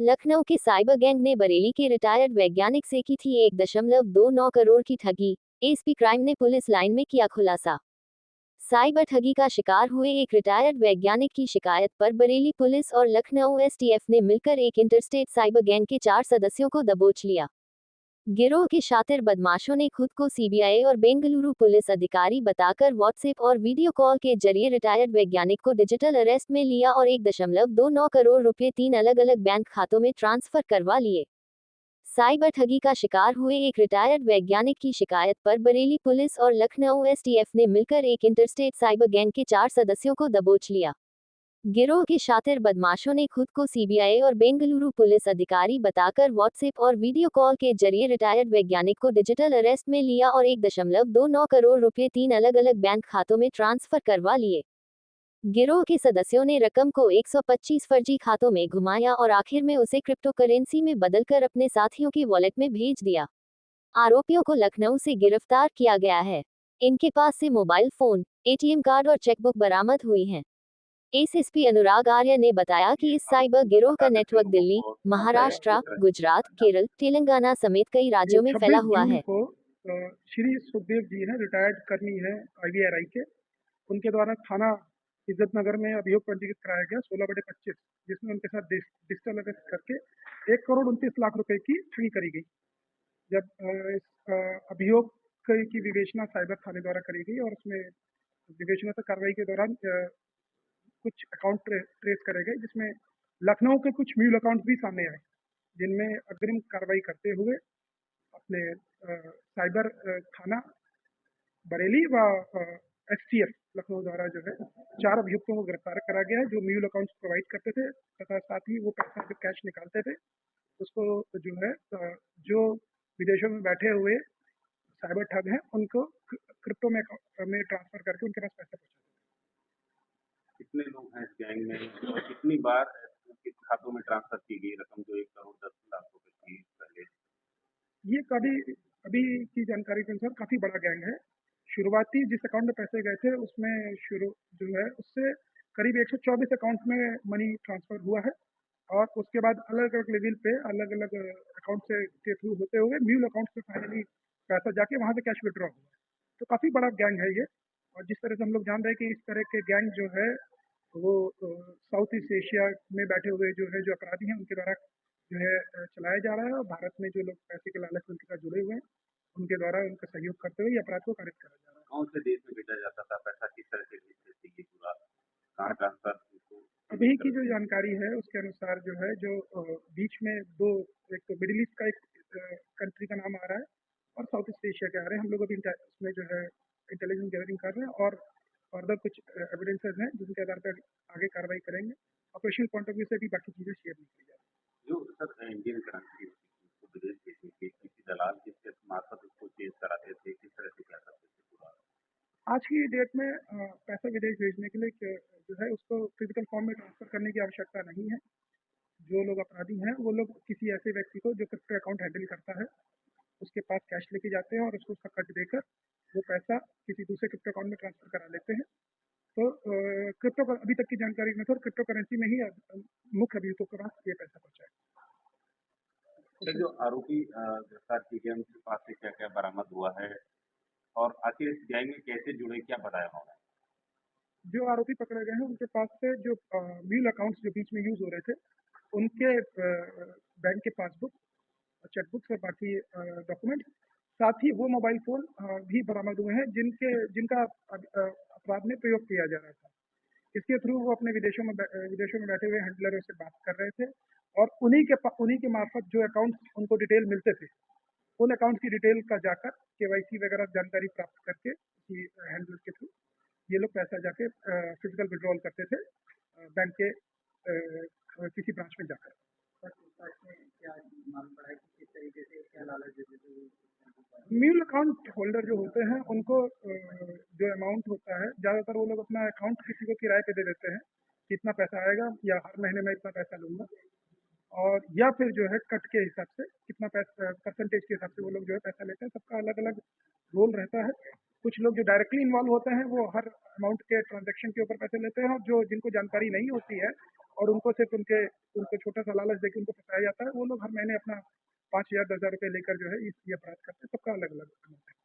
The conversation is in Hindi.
लखनऊ के साइबर गैंग ने बरेली के रिटायर्ड वैज्ञानिक से की थी 1.29 करोड़ की ठगी। एसपी क्राइम ने पुलिस लाइन में किया खुलासा। साइबर ठगी का शिकार हुए एक रिटायर्ड वैज्ञानिक की शिकायत पर बरेली पुलिस और लखनऊ एसटीएफ ने मिलकर एक इंटरस्टेट साइबर गैंग के 4 सदस्यों को दबोच लिया। गिरोह के शातिर बदमाशों ने खुद को सीबीआई और बेंगलुरु पुलिस अधिकारी बताकर व्हाट्सएप और वीडियो कॉल के जरिए रिटायर्ड वैज्ञानिक को डिजिटल अरेस्ट में लिया और 1.29 करोड़ रुपए 3 अलग अलग बैंक खातों में ट्रांसफर करवा लिए। साइबर ठगी का शिकार हुए एक रिटायर्ड वैज्ञानिक की शिकायत पर बरेली पुलिस और लखनऊ एसटीएफ ने मिलकर एक इंटरस्टेट साइबर गैंग के 4 सदस्यों को दबोच लिया। गिरोह के शातिर बदमाशों ने खुद को सीबीआई और बेंगलुरु पुलिस अधिकारी बताकर व्हाट्सएप और वीडियो कॉल के जरिए रिटायर्ड वैज्ञानिक को डिजिटल अरेस्ट में लिया और 1.29 करोड़ रुपए 3 अलग अलग बैंक खातों में ट्रांसफर करवा लिए। गिरोह के सदस्यों ने रकम को 125 फर्जी खातों में घुमाया और आखिर में उसे क्रिप्टो करेंसी में बदलकर अपने साथियों की वॉलेट में भेज दिया। आरोपियों को लखनऊ से गिरफ्तार किया गया है। इनके पास से मोबाइल फोन, एटीएम कार्ड और चेकबुक बरामद हुई हैं। एसएसपी अनुराग आर्य ने बताया कि इस साइबर गिरोह का नेटवर्क दिल्ली, महाराष्ट्र, गुजरात, केरल, तेलंगाना समेत कई ये राज्यों में फैला 26 हुआ जून है। को श्री सुखदेव जी हैं, रिटायर्ड कर्मी हैं आईवीआरआई के। उनके द्वारा थाना इज्जत नगर में अभियोग पंजीकृत कराया गया 16/25, जिसमें उनके साथ डिजिटल अरेस्ट करके 1,29,00,000 रुपए की ठगी करी गई। जब इस अभियोग की विवेचना साइबर थाने द्वारा करी गई और उसमें विवेचना से कार्रवाई के दौरान कुछ अकाउंट ट्रेस करे गए, जिसमें लखनऊ के कुछ म्यूल अकाउंट भी सामने आए, जिनमें अग्रिम कार्रवाई करते हुए अपने साइबर थाना बरेली व एसटीएफ लखनऊ द्वारा जो है 4 अभियुक्तों को गिरफ्तार करा गया है, जो म्यूल अकाउंट्स प्रोवाइड करते थे तथा साथ ही वो पैसा जो कैश निकालते थे उसको जो है जो विदेशों में बैठे हुए साइबर ठग हैं उनको क्रिप्टो में ट्रांसफर करके उनके पास पैसा पहुंचाते कितने लोग हैं इस गैंग में और कितनी बार किस खातों में ट्रांसफर की गई रकम जो 1,10,00,000 रुपए थी पहले? ये कभी अभी की जानकारी के अनुसार काफ़ी बड़ा गैंग है। शुरुआती जिस अकाउंट में पैसे गए थे उसमें शुरू जो है उससे करीब 124 अकाउंट में मनी ट्रांसफ़र हुआ है और उसके बाद अलग-अलग लेवल पे अलग-अलग अकाउंट से के थ्रू होते हुए म्यूल अकाउंट से फाइनली पैसा जाके वहाँ से कैश विथड्रॉ हुआ। तो काफ़ी बड़ा गैंग है ये। और जिस तरह से हम लोग जान रहे हैं कि इस तरह के गैंग जो है वो साउथ ईस्ट एशिया में बैठे हुए जो है जो अपराधी हैं उनके द्वारा जो है चलाया जा रहा है और भारत में जो लोग पैसे के लालच में उनके साथ जुड़े हुए हैं उनके द्वारा उनका सहयोग करते हुए ये अपराध को कारित करा जा रहा है। कौन से देश में भेजा जाता था पैसा, किस तरह से भेजते थे ये पूरा कहाँ ट्रांसफर अभी की जो जानकारी है उसके अनुसार जो है जो बीच में दो, एक तो मिडिल ईस्ट का एक कंट्री का नाम आ रहा है और साउथ ईस्ट एशिया के आ रहे हैं। हम लोग अभी उसमें जो है इंटेलिजेंस गैदरिंग कर रहे हैं और फर्दर कुछ एविडेंसेस हैं जिनके आधार पर आगे कार्रवाई करेंगे। ऑपरेशनल पॉइंट ऑफ व्यू से भी बाकी चीज़ें शेयर नहीं की जा रही। जो सर इंडियन करेंसी उसको विदेश भेजने के किसी दलाल के मार्फत उसको चेंज कराते थे, किस तरह से क्या करते थे पूरा? आज की डेट में पैसा विदेश भेजने के लिए जो है उसको फिजिकल फॉर्म में ट्रांसफर करने की आवश्यकता नहीं है। जो लोग अपराधी हैं वो लोग किसी ऐसे व्यक्ति को जो क्रिप्टो अकाउंट हैंडल करता है उसके पास कैश लेके जाते हैं और उसको उसका कट देकर वो पैसा किसी दूसरे क्रिप्टो अकाउंट में ट्रांसफर करा लेते हैं। तो क्रिप्टो अभी तक की जानकारी में तो क्रिप्टो करेंसी में ही मुख्य अभियुक्तों के पास ये पैसा पहुंचा है। सर जो आरोपी गिरफ्तार किए गए उनके पास से क्या क्या बरामद हुआ है और आखिर इस गैंग में कैसे जुड़े, क्या बताया उन्होंने? जो आरोपी पकड़े गए हैं उनके पास से जो म्यूल अकाउंट्स जो बीच में यूज हो रहे थे उनके बैंक के पासबुक, चेकबुक्स और बाकी डॉक्यूमेंट, साथ ही वो मोबाइल फ़ोन भी बरामद हुए हैं जिनका अपराध में प्रयोग किया जा रहा था। इसके थ्रू वो अपने विदेशों में बैठे हुए हैंडलरों से बात कर रहे थे और उन्हीं के मार्फत जो अकाउंट्स उनको डिटेल मिलते थे, उन अकाउंट की डिटेल का जाकर केवाईसी वगैरह जानकारी प्राप्त करके उसी हैंडलर के थ्रू ये लोग पैसा जाके फिजिकल विड्रॉल करते थे बैंक के किसी ब्रांच में जाकर। म्यूल अकाउंट होल्डर जो होते हैं उनको जो अमाउंट होता है ज़्यादातर वो लोग अपना अकाउंट किसी को किराए पे दे देते हैं कि इतना पैसा आएगा या हर महीने में इतना पैसा लूँगा, और या फिर जो है कट के हिसाब से कितना पैसा परसेंटेज के हिसाब से वो लोग जो है पैसा लेते हैं। सबका अलग अलग रोल रहता है। कुछ लोग जो डायरेक्टली इन्वॉल्व होते हैं वो हर अमाउंट के ट्रांजैक्शन के ऊपर पैसे लेते हैं और जो जिनको जानकारी नहीं होती है और उनको सिर्फ उनको छोटा सा लालच देके उनको फंसाया जाता है। वो लोग हर महीने अपना 5,000 10,000 रुपये लेकर जो है ये अपराध करते हैं। सबका अलग अलग है।